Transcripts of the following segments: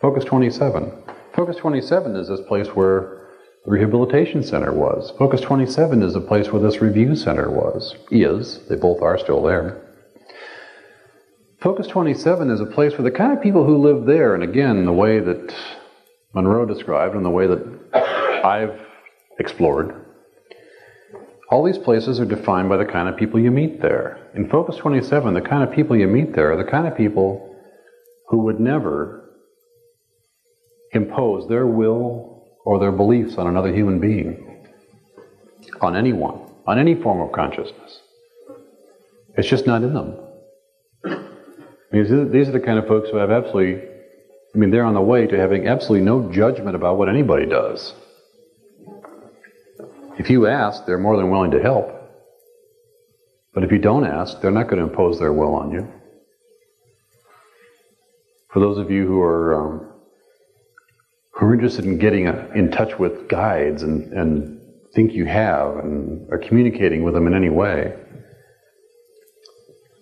Focus 27. Focus 27 is this place where the rehabilitation center was. Focus 27 is the place where this review center was. They both are still there. Focus 27 is a place where the kind of people who live there, and again, the way that Monroe described and the way that I've explored, all these places are defined by the kind of people you meet there. In Focus 27, the kind of people you meet there are the kind of people who would never impose their will or their beliefs on another human being, on anyone, on any form of consciousness. It's just not in them. These are the kind of folks who have they're on the way to having absolutely no judgment about what anybody does. If you ask, they're more than willing to help. But if you don't ask, they're not going to impose their will on you. For those of you who are interested in getting in touch with guides and think you have and are communicating with them in any way,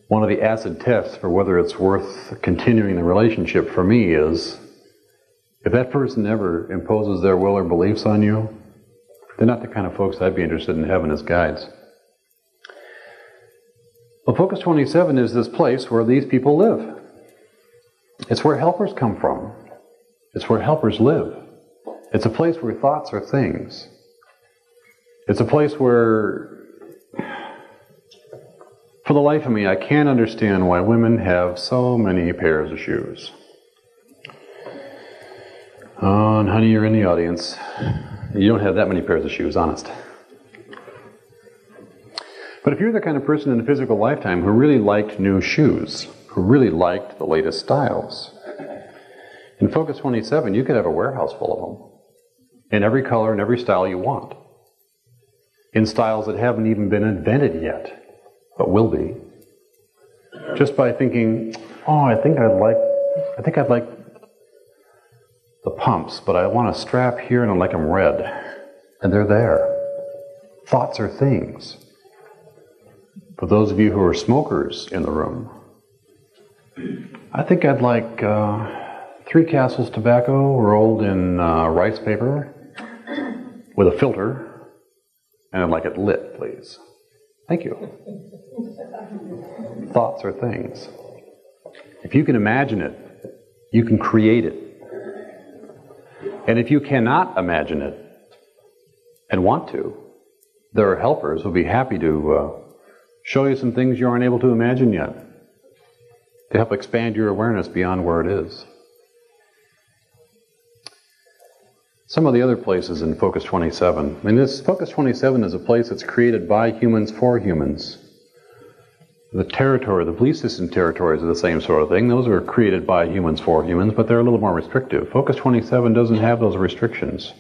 one of the acid tests for whether it's worth continuing the relationship for me is, if that person never imposes their will or beliefs on you, they're not the kind of folks I'd be interested in having as guides. Well, Focus 27 is this place where these people live. It's where helpers come from. It's where helpers live. It's a place where thoughts are things. It's a place where, for the life of me, I can't understand why women have so many pairs of shoes. Oh, and honey, you're in the audience. You don't have that many pairs of shoes, honest. But if you're the kind of person in a physical lifetime who really liked new shoes, who really liked the latest styles, in Focus 27, you could have a warehouse full of them, in every color and every style you want, in styles that haven't even been invented yet, but will be. Just by thinking, oh, I think I'd like the pumps, but I want a strap here and I like them red. And they're there. Thoughts are things. For those of you who are smokers in the room, I think I'd like 3 Castles tobacco rolled in rice paper with a filter, and I'd like it lit, please. Thank you. Thoughts are things. If you can imagine it, you can create it. And if you cannot imagine it and want to, there are helpers who will be happy to show you some things you aren't able to imagine yet, to help expand your awareness beyond where it is. Some of the other places in Focus 27. This Focus 27 is a place that's created by humans for humans. The territory, the belief system territories are the same sort of thing. Those are created by humans for humans, but they're a little more restrictive. Focus 27 doesn't have those restrictions.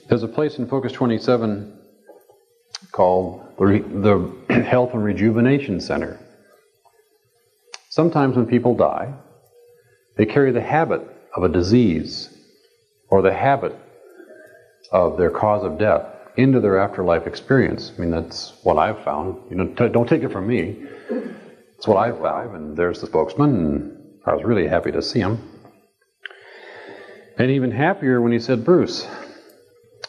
There's a place in Focus 27 called the Health and Rejuvenation Center. Sometimes when people die, they carry the habit of a disease or the habit of their cause of death into their afterlife experience. That's what I've found. Don't take it from me. It's what I've found. And there's the spokesman, and I was really happy to see him. And even happier when he said, Bruce,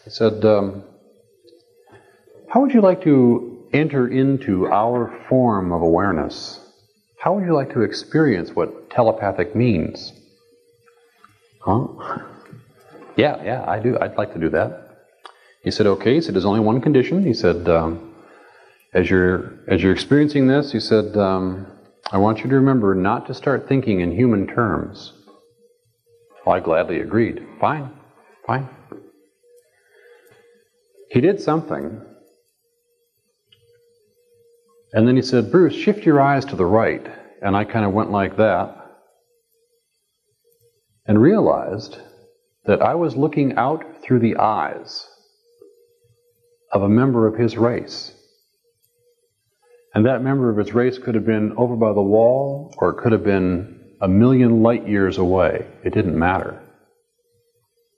he said, how would you like to enter into our form of awareness? How would you like to experience what telepathic means? Huh? Yeah, I do. I'd like to do that. He said, okay. He said, there's only one condition. He said, as you're experiencing this, he said, I want you to remember not to start thinking in human terms. Well, I gladly agreed. Fine. He did something. And then he said, Bruce, shift your eyes to the right. And I kind of went like that and realized that I was looking out through the eyes of a member of his race. And that member of his race could have been over by the wall, or it could have been 1,000,000 light years away. It didn't matter.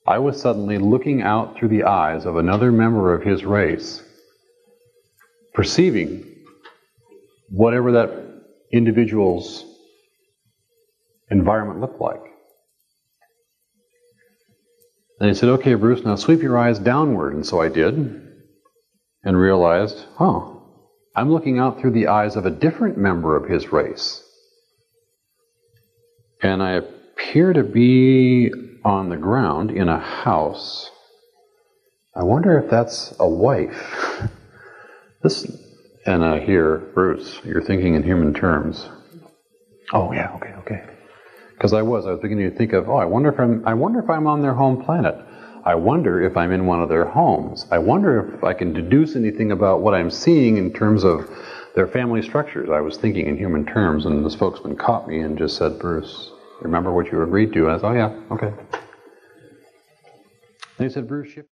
I was suddenly looking out through the eyes of another member of his race, perceiving whatever that individual's environment look like? And he said, okay, Bruce, now sweep your eyes downward. And so I did, and realized, oh, I'm looking out through the eyes of a different member of his race. And I appear to be on the ground in a house. I wonder if that's a wife. And I hear, Bruce, you're thinking in human terms. Oh yeah, okay. Because I was beginning to think of, I wonder if I'm on their home planet. I wonder if I'm in one of their homes. I wonder if I can deduce anything about what I'm seeing in terms of their family structures. I was thinking in human terms, and the spokesman caught me and just said, Bruce, remember what you agreed to? And I said, oh yeah, okay. And he said, Bruce, shift